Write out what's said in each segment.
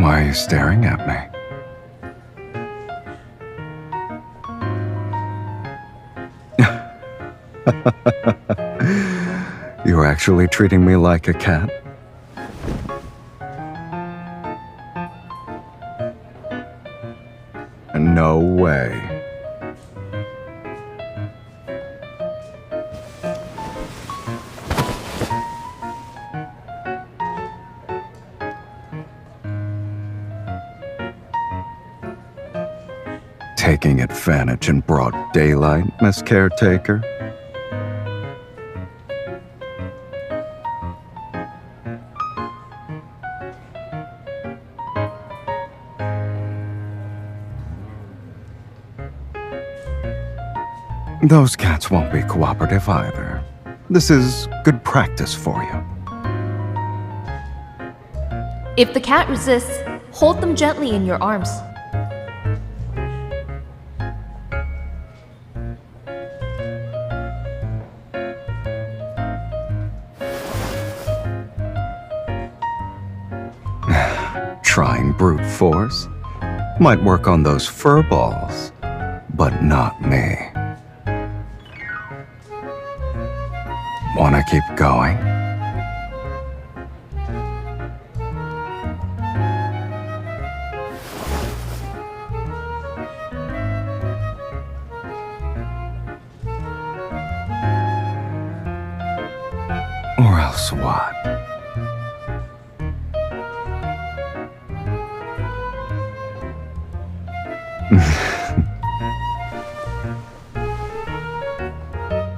Why are you staring at me? You're actually treating me like a cat? No way. Taking advantage in broad daylight, Miss Caretaker? Those cats won't be cooperative either. This is good practice for you. If the cat resists, hold them gently in your arms. Trying brute force might work on those fur balls, but not me. Wanna keep going? Or else what?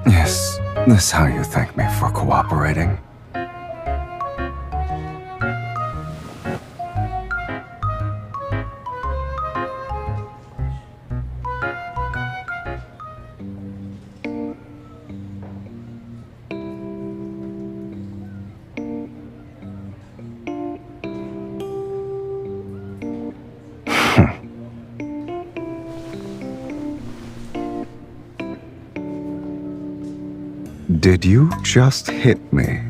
Is this how you thank me for cooperating? Did you just hit me?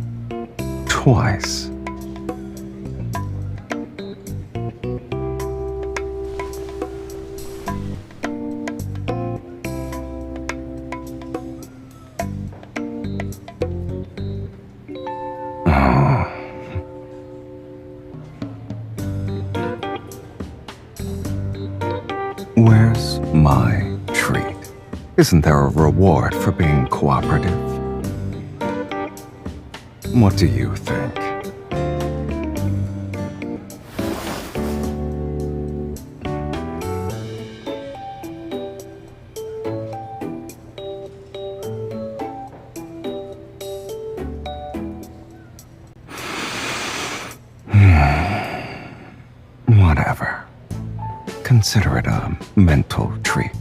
Twice. Oh. Where's my treat? Isn't there a reward for being cooperative? What do you think? Whatever. Consider it a mental treat.